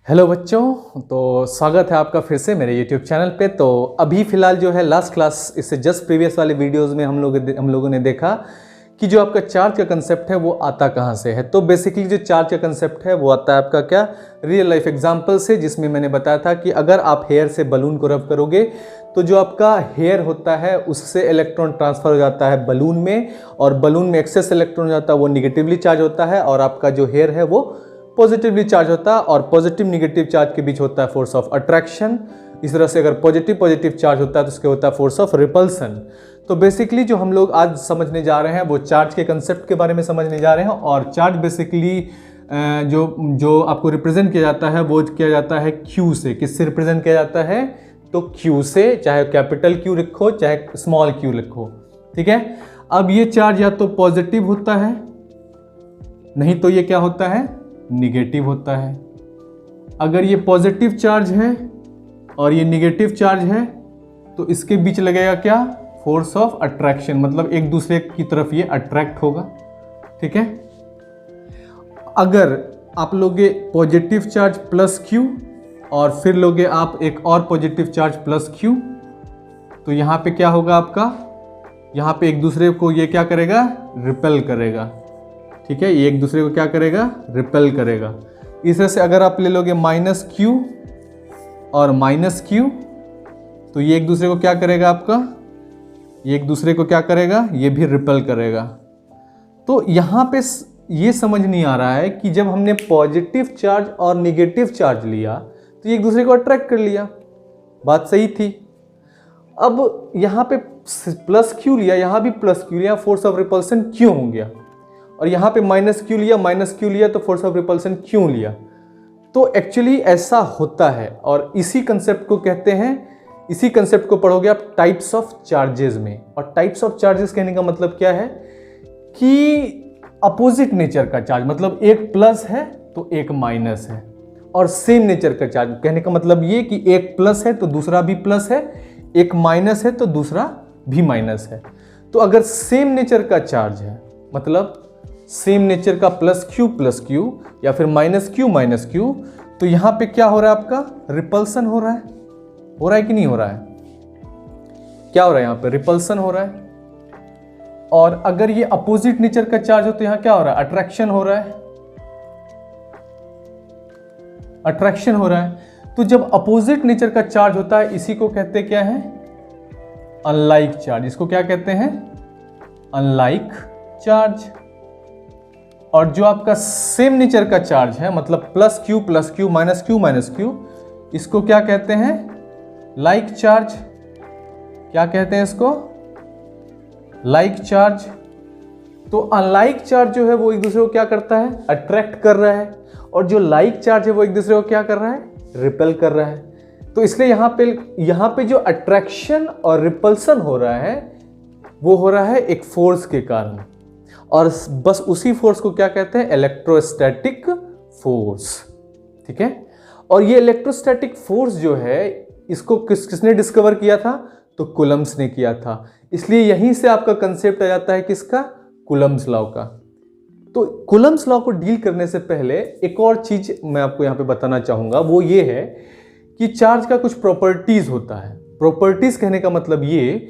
Hello बच्चों, तो स्वागत है आपका फिर से मेरे YouTube चैनल पे। तो अभी फ़िलहाल जो है लास्ट क्लास, इससे जस्ट प्रीवियस वाले वीडियोस में हम लोगों ने देखा कि जो आपका चार्ज का कंसेप्ट है वो आता कहाँ से है। तो बेसिकली जो चार्ज का कंसेप्ट है वो आता है आपका क्या, रियल लाइफ एग्जांपल से, जिसमें मैंने बताया था कि अगर आप हेयर से बलून को रब करोगे तो जो आपका हेयर होता है उससे इलेक्ट्रॉन ट्रांसफर हो जाता है बलून में, और बलून में एक्सेस इलेक्ट्रॉन हो जाता है वो निगेटिवली चार्ज होता है, और आपका जो हेयर है वो पॉजिटिवली चार्ज होता है। और पॉजिटिव निगेटिव चार्ज के बीच होता है फोर्स ऑफ अट्रैक्शन। इस तरह से अगर पॉजिटिव पॉजिटिव चार्ज होता है तो उसके होता है फोर्स ऑफ रिपल्सन। तो बेसिकली जो हम लोग आज समझने जा रहे हैं वो चार्ज के कंसेप्ट के बारे में समझने जा रहे हैं। और चार्ज बेसिकली जो आपको रिप्रेजेंट किया जाता है वो किया जाता है क्यू से। किससे रिप्रेजेंट किया जाता है? तो क्यू से, चाहे कैपिटल क्यू लिखो चाहे स्मॉल क्यू लिखो, ठीक है। अब ये चार्ज या तो पॉजिटिव होता है, नहीं तो ये क्या होता है, निगेटिव होता है। अगर ये पॉजिटिव चार्ज है और ये निगेटिव चार्ज है तो इसके बीच लगेगा क्या, फोर्स ऑफ अट्रैक्शन, मतलब एक दूसरे की तरफ ये अट्रैक्ट होगा, ठीक है। अगर आप लोगे पॉजिटिव चार्ज प्लस क्यू और फिर लोगे आप एक और पॉजिटिव चार्ज प्लस क्यू, तो यहां पे क्या होगा आपका, यहां पे एक दूसरे को ये क्या करेगा, रिपेल करेगा, ठीक है। ये एक दूसरे को क्या करेगा, रिपेल करेगा। इस तरह से अगर आप ले लोगे माइनस क्यू और माइनस क्यू तो ये एक दूसरे को क्या करेगा आपका, ये एक दूसरे को क्या करेगा, ये भी रिपेल करेगा। तो यहाँ पे ये समझ नहीं आ रहा है कि जब हमने पॉजिटिव चार्ज और निगेटिव चार्ज लिया तो ये एक दूसरे को अट्रैक्ट कर लिया, बात सही थी। अब यहाँ पे प्लस क्यू लिया, यहाँ भी प्लस क्यू लिया, फोर्स ऑफ रिपल्सन क्यों हो गया। और यहाँ पे माइनस क्यू लिया तो फोर्स ऑफ रिपल्सन क्यों लिया। तो एक्चुअली ऐसा होता है, और इसी कंसेप्ट को कहते हैं, इसी कंसेप्ट को पढ़ोगे आप टाइप्स ऑफ चार्जेस में। और टाइप्स ऑफ चार्जेस कहने का मतलब क्या है कि अपोजिट नेचर का चार्ज, मतलब एक प्लस है तो एक माइनस है, और सेम नेचर का चार्ज कहने का मतलब ये कि एक प्लस है तो दूसरा भी प्लस है, एक माइनस है तो दूसरा भी माइनस है। तो अगर सेम नेचर का चार्ज है, मतलब सेम नेचर का प्लस क्यू या फिर माइनस क्यू, तो यहां पे क्या हो रहा है आपका, रिपल्सन हो रहा है कि नहीं हो रहा है, क्या हो रहा है, यहां पे रिपल्सन हो रहा है। और अगर ये अपोजिट नेचर का चार्ज हो तो यहां क्या हो रहा है, अट्रैक्शन हो रहा है, अट्रैक्शन हो रहा है। तो जब अपोजिट नेचर का चार्ज होता है इसी को कहते क्या है, अनलाइक चार्ज। इसको क्या कहते हैं, अनलाइक चार्ज। और जो आपका सेम नेचर का चार्ज है, मतलब प्लस क्यू माइनस क्यू, इसको क्या कहते हैं, लाइक चार्ज। क्या कहते हैं इसको, लाइक चार्ज। तो अनलाइक चार्ज जो है वो एक दूसरे को क्या करता है, अट्रैक्ट कर रहा है, और जो लाइक चार्ज है वो एक दूसरे को क्या कर रहा है, रिपेल कर रहा है। तो इसलिए यहां पे जो अट्रैक्शन और रिपल्सन हो रहा है वो हो रहा है एक फोर्स के कारण, और बस उसी फोर्स को क्या कहते हैं, इलेक्ट्रोस्टैटिक फोर्स, ठीक है। और ये इलेक्ट्रोस्टैटिक फोर्स जो है इसको किसने डिस्कवर किया था, तो कूलम्ब्स ने किया था। इसलिए यहीं से आपका कंसेप्ट आ जाता है किसका, कूलम्ब्स लॉ का। तो कूलम्ब्स लॉ को डील करने से पहले एक और चीज मैं आपको यहां पे बताना चाहूंगा, वो ये है कि चार्ज का कुछ प्रॉपर्टीज होता है। प्रॉपर्टीज कहने का मतलब ये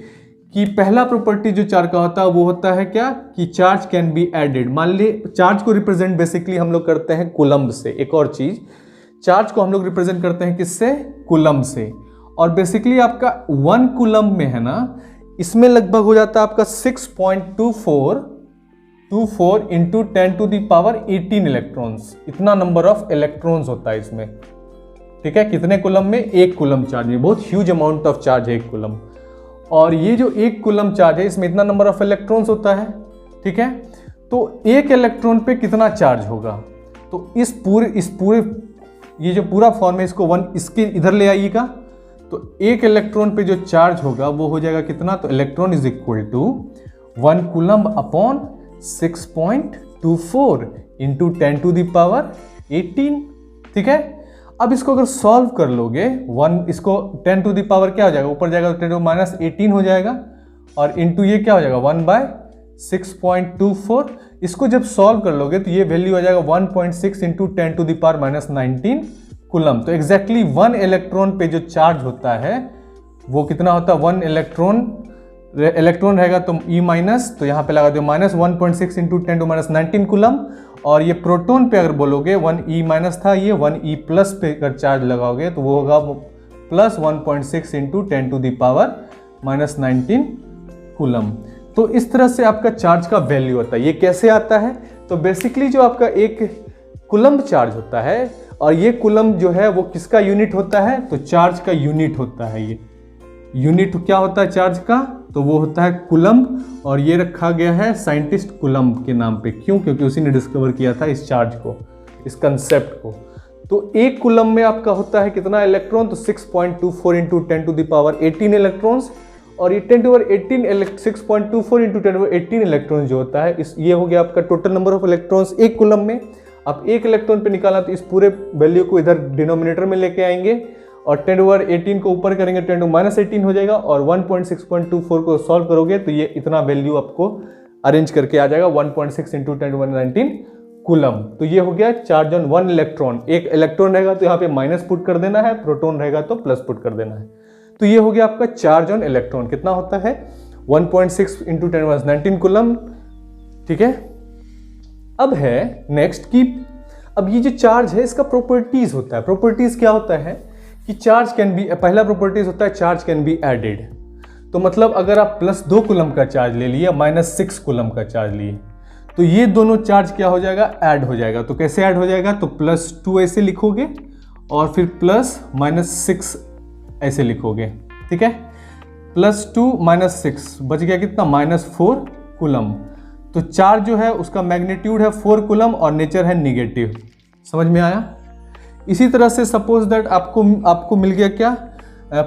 कि पहला प्रॉपर्टी जो चार्ज का होता है वो होता है क्या, कि चार्ज कैन बी एडेड। मान ली चार्ज को रिप्रेजेंट बेसिकली हम लोग करते हैं कूलम्ब से। एक और चीज, चार्ज को हम लोग रिप्रेजेंट करते हैं किससे, कूलम्ब से। और बेसिकली आपका 1 कूलम्ब में है ना, इसमें लगभग हो जाता है आपका 6.24 इंटू 10⁻18 इलेक्ट्रॉन्स। इतना नंबर ऑफ इलेक्ट्रॉन्स होता है इसमें, ठीक है। कितने कूलम्ब में, 1 कूलम्ब चार्ज में, बहुत ह्यूज अमाउंट ऑफ चार्ज है 1 कूलम्ब। और ये जो 1 कूलम्ब चार्ज है इसमें इतना नंबर ऑफ इलेक्ट्रॉन्स होता है, ठीक है। तो एक इलेक्ट्रॉन पे कितना चार्ज होगा, तो इस पूरे ये जो पूरा फॉर्म है इसको 1 इसके इधर ले आइएगा, तो एक इलेक्ट्रॉन पे जो चार्ज होगा वो हो जाएगा कितना, तो electron is equal to 1 coulomb upon 6.24 into 10⁻18, ठीक है। अब इसको अगर सॉल्व कर लोगे, 1 इसको 10 टू द पावर क्या हो जाएगा, ऊपर जाएगा तो 10⁻18 हो जाएगा, और इंटू ये क्या हो जाएगा 1/6.24। इसको जब सॉल्व कर लोगे तो ये वैल्यू आ जाएगा 1.6 इंटू 10⁻19 कूलम। तो एग्जैक्टली 1 इलेक्ट्रॉन पे जो चार्ज होता है वो कितना होता है, 1 इलेक्ट्रॉन रहेगा तो E माइनस, तो यहाँ पे लगा दो माइनस 1.6 इंटू 10⁻19 कूलम। और ये प्रोटॉन पे अगर बोलोगे 1E माइनस था, ये 1E प्लस पे अगर चार्ज लगाओगे तो वो होगा प्लस 1.6 इंटू 10⁻19 कूलम। तो इस तरह से आपका चार्ज का वैल्यू होता है। ये कैसे आता है, तो बेसिकली जो आपका एक कूलम्ब चार्ज होता है, और ये कूलम्ब जो है वो किसका यूनिट होता है, तो चार्ज का यूनिट होता है। ये यूनिट क्या होता है चार्ज का, तो वो होता है कूलम्ब, और ये रखा गया है साइंटिस्ट कूलम्ब के नाम पे। क्यों, क्योंकि उसी ने डिस्कवर किया था इस चार्ज को, इस कंसेप्ट को। तो एक कूलम्ब में आपका होता है कितना इलेक्ट्रॉन, तो 6.24 इंटू 10⁻18 इलेक्ट्रॉन्स। और ये 6.24 इंटू 10⁻18 इलेक्ट्रॉन जो होता है ये हो गया आपका टोटल नंबर ऑफ इलेक्ट्रॉन्स एक कूलम्ब में। अब एक इलेक्ट्रॉन पे निकालना तो इस पूरे वैल्यू को इधर डिनोमिनेटर में लेके आएंगे और 10⁻18 को ऊपर करेंगे 10⁻18 हो जाएगा, और 1.6.24 को सॉल्व करोगे तो ये इतना वैल्यू आपको अरेंज करके आ जाएगा 1.6 इंटू 10⁻19 कूलम। तो ये हो गया चार्ज ऑन 1 इलेक्ट्रॉन। एक इलेक्ट्रॉन रहेगा तो यहाँ पे माइनस पुट कर देना है, प्रोटॉन रहेगा तो प्लस पुट कर देना है। तो ये हो गया आपका चार्ज ऑन इलेक्ट्रॉन, कितना होता है 1.6 इंटू 10⁻19 कूलम। ठीक है, अब है नेक्स्ट की, अब ये जो चार्ज है इसका प्रॉपर्टीज होता है। प्रॉपर्टीज क्या होता है कि चार्ज कैन बी, पहला प्रॉपर्टीज होता है चार्ज कैन बी एडेड। तो मतलब अगर आप +2 कूलम का चार्ज ले लिए, -6 कूलम का चार्ज लिए, तो ये दोनों चार्ज क्या हो जाएगा, ऐड हो जाएगा। तो कैसे ऐड हो जाएगा, तो +2 ऐसे लिखोगे और फिर +-6 ऐसे लिखोगे। ठीक है, +2 -6 बच गया कितना, -4 कूलम। तो चार्ज जो है उसका मैग्नीट्यूड है 4 कूलम और नेचर है निगेटिव। समझ में आया। इसी तरह से सपोज दैट आपको मिल गया क्या,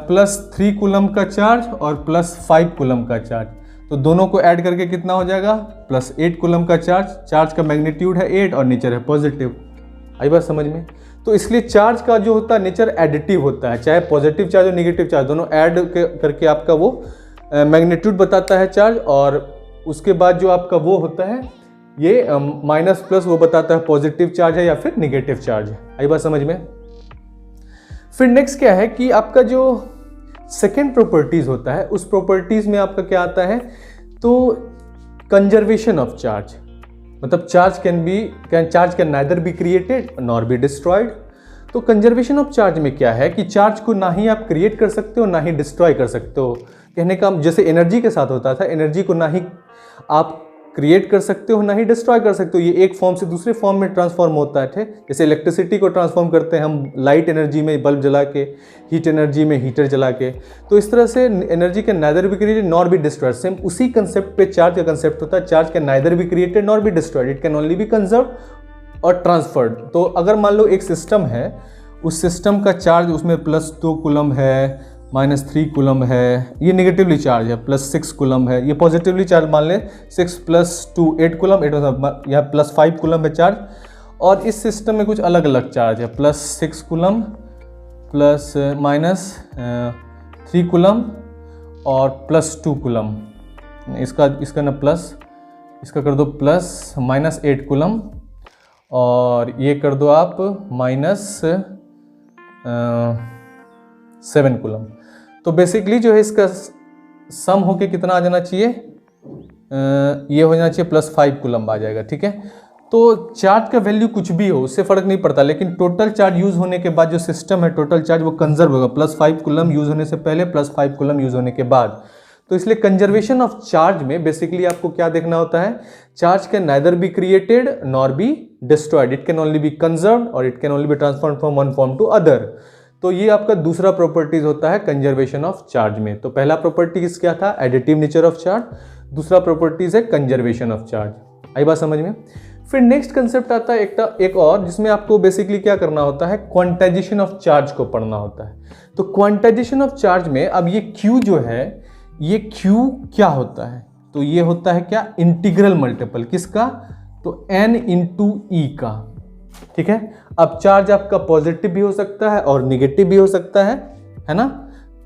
+3 कूलम का चार्ज और +5 कूलम का चार्ज। तो दोनों को ऐड करके कितना हो जाएगा, +8 कूलम का चार्ज। चार्ज का मैग्नीट्यूड है 8 और नेचर है पॉजिटिव। आई बात समझ में। तो इसलिए चार्ज का जो होता है नेचर एडिटिव होता है, चाहे पॉजिटिव चार्ज और नेगेटिव चार्ज दोनों ऐड करके आपका वो मैग्नीट्यूड बताता है चार्ज, और उसके बाद जो आपका वो होता है ये माइनस प्लस वो बताता है पॉजिटिव चार्ज है या फिर निगेटिव चार्ज है। आई बात समझ में। फिर नेक्स्ट क्या है कि आपका जो सेकेंड प्रॉपर्टीज होता है उस प्रॉपर्टीज में आपका क्या आता है, तो कंजर्वेशन ऑफ चार्ज। मतलब charge can neither be created nor be destroyed. तो कंजर्वेशन ऑफ चार्ज में क्या है कि चार्ज को ना ही आप क्रिएट कर सकते हो ना ही डिस्ट्रॉय कर सकते हो। कहने का जैसे एनर्जी के साथ होता था, एनर्जी को ना ही आप क्रिएट कर सकते हो ना ही डिस्ट्रॉय कर सकते हो। ये एक फॉर्म से दूसरे फॉर्म में ट्रांसफॉर्म होता है। जैसे इलेक्ट्रिसिटी को ट्रांसफॉर्म करते हैं हम लाइट एनर्जी में बल्ब जला के, हीट एनर्जी में हीटर जला के। तो इस तरह से energy can neither be created nor be destroyed. Same उसी कंसेप्ट पे चार्ज का कंसेप्ट होता है, charge can neither be created nor be destroyed, it can only be conserved और ट्रांसफर्ड। तो अगर मान लो एक सिस्टम है, उस सिस्टम का चार्ज उसमें +2 कूलम है, -3 कूलम है, ये नेगेटिवली चार्ज है, +6 कूलम है, ये पॉजिटिवली चार्ज मान लें 6 + 2 8 कूलम, 8 यहाँ +5 कूलम है चार्ज। और इस सिस्टम में कुछ अलग अलग चार्ज है, +6 कूलम -3 कूलम और +2 कूलम। इसका ना प्लस, इसका कर दो +-8 कूलम और ये कर दो आप -7 कूलम। तो बेसिकली जो है इसका सम होके कितना आ जाना चाहिए, ये हो जाना चाहिए +5 कूलम आ जाएगा। ठीक है, तो चार्ज का वैल्यू कुछ भी हो उससे फ़र्क नहीं पड़ता, लेकिन टोटल चार्ज यूज़ होने के बाद जो सिस्टम है टोटल चार्ज वो कंजर्व होगा, +5 कूलम यूज़ होने से पहले, +5 कूलम यूज़ होने के बाद। तो इसलिए कंजर्वेशन ऑफ चार्ज में बेसिकली आपको क्या देखना होता है, charge can neither be created nor be destroyed, it can only be conserved और it can only be transformed from one form to other. तो ये आपका दूसरा प्रॉपर्टीज होता है कंजर्वेशन ऑफ चार्ज में। तो पहला प्रॉपर्टीज क्या था, एडिटिव नेचर ऑफ चार्ज, दूसरा प्रॉपर्टीज है कंजर्वेशन ऑफ चार्ज। आई बात समझ में। फिर नेक्स्ट कंसेप्ट आता है एक और, जिसमें आपको बेसिकली क्या करना होता है, क्वांटाइजेशन ऑफ चार्ज को पढ़ना होता है। तो क्वांटाइजेशन ऑफ चार्ज में अब ये Q जो है, ये Q क्या होता है, तो ये होता है क्या, इंटीग्रल मल्टीपल किसका, तो n × E का। ठीक है, अब चार्ज आपका पॉजिटिव भी हो सकता है और निगेटिव भी हो सकता है ना,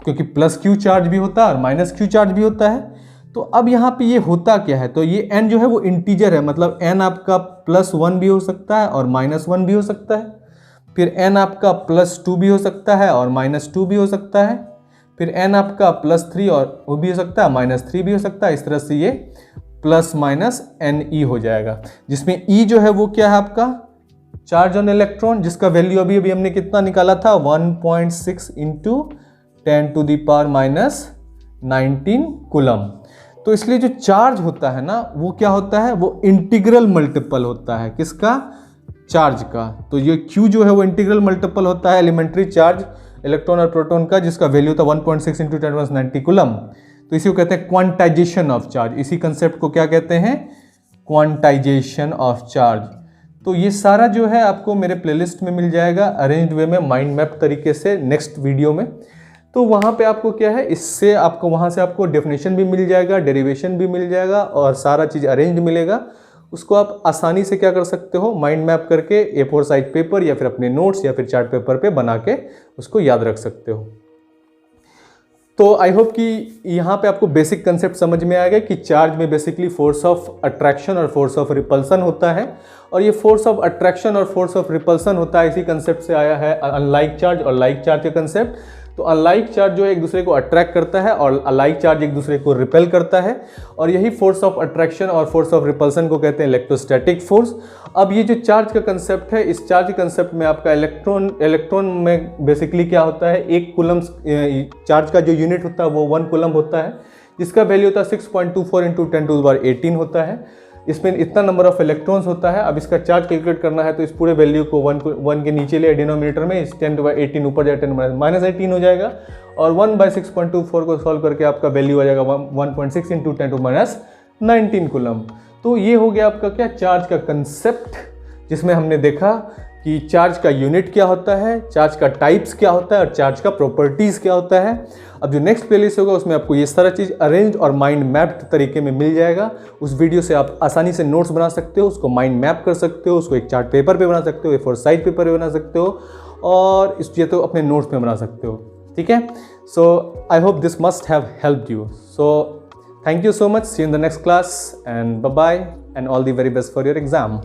क्योंकि +Q चार्ज भी होता है और -Q चार्ज भी होता है। तो अब यहाँ पे ये होता क्या है, तो ये n जो है वो इंटीजर है, मतलब n आपका +1 भी हो सकता है और -1 भी हो सकता है। फिर n आपका +2 भी हो सकता है और -2 भी हो सकता है, फिर n आपका +3 और वो भी हो सकता है, -3 भी हो सकता है। इस तरह से ये ±NE हो जाएगा, जिसमें E जो है वो क्या है आपका चार्ज ऑन इलेक्ट्रॉन, जिसका वैल्यू अभी हमने कितना निकाला था 1.6 × 10⁻⁻19 कूलम। तो इसलिए जो चार्ज होता है ना वो क्या होता है, वो इंटीग्रल मल्टीपल होता है किसका, चार्ज का। तो ये Q जो है वो इंटीग्रल मल्टीपल होता है एलिमेंट्री चार्ज इलेक्ट्रॉन और प्रोटॉन का, जिसका वैल्यू था 1.6 × 10⁻90 कूलम। तो इसी को कहते हैं क्वांटाइजेशन ऑफ चार्ज। इसी कंसेप्ट को क्या कहते हैं, क्वांटाइजेशन ऑफ चार्ज। तो ये सारा जो है आपको मेरे प्लेलिस्ट में मिल जाएगा अरेंज्ड वे में, माइंड मैप तरीके से नेक्स्ट वीडियो में। तो वहाँ पे आपको क्या है, इससे आपको वहाँ से आपको डेफिनेशन भी मिल जाएगा, डेरिवेशन भी मिल जाएगा और सारा चीज़ अरेंज्ड मिलेगा। उसको आप आसानी से क्या कर सकते हो, माइंड मैप करके A4 साइज पेपर या फिर अपने नोट्स या फिर चार्ट पेपर पे बना के उसको याद रख सकते हो। तो आई होप कि यहाँ पे आपको बेसिक कंसेप्ट समझ में आएगा कि चार्ज में बेसिकली फोर्स ऑफ अट्रैक्शन और फोर्स ऑफ रिपल्सन होता है, और ये फोर्स ऑफ अट्रैक्शन और फोर्स ऑफ रिपल्सन होता है, इसी कंसेप्ट से आया है अनलाइक चार्ज और लाइक चार्ज का कंसेप्ट। तो अनलाइक चार्ज जो है एक दूसरे को अट्रैक्ट करता है और अलाइक चार्ज एक दूसरे को रिपेल करता है, और यही फोर्स ऑफ अट्रैक्शन और फोर्स ऑफ रिपल्सन को कहते हैं इलेक्ट्रोस्टैटिक फोर्स। अब ये जो चार्ज का कंसेप्ट है, इस चार्ज के कंसेप्ट में आपका इलेक्ट्रॉन में बेसिकली क्या होता है, एक कूलम चार्ज का जो यूनिट होता है वो 1 कूलम होता है, जिसका वैल्यू होता है 6.24 × 10⁻18 होता है। इसमें इतना नंबर ऑफ इलेक्ट्रॉन्स होता है। अब इसका चार्ज कैलकुलेट करना है तो इस पूरे वैल्यू को 1 के नीचे ले डिनोमिनेटर में, इस 10⁻18 ऊपर जाए 10⁻18 हो जाएगा, और 1/6.24 को सॉल्व करके आपका वैल्यू आ जाएगा 1.6 × 10⁻19 कूलम। तो ये हो गया आपका क्या, चार्ज का कंसेप्ट, जिसमें हमने देखा कि चार्ज का यूनिट क्या होता है, चार्ज का टाइप्स क्या होता है और चार्ज का प्रॉपर्टीज़ क्या होता है। अब जो नेक्स्ट प्लेलिस्ट होगा उसमें आपको ये सारा चीज़ अरेंज और माइंड मैप्ड तरीके में मिल जाएगा। उस वीडियो से आप आसानी से नोट्स बना सकते हो, उसको माइंड मैप कर सकते हो, उसको एक चार्ट पेपर पे बना सकते हो, A4 साइज पेपर पे बना सकते हो, और ये तो अपने नोट्स पे बना सकते हो। ठीक है, so I hope this must have helped you. So thank you so much, see you in the next class and bye bye and all the very best for your exam.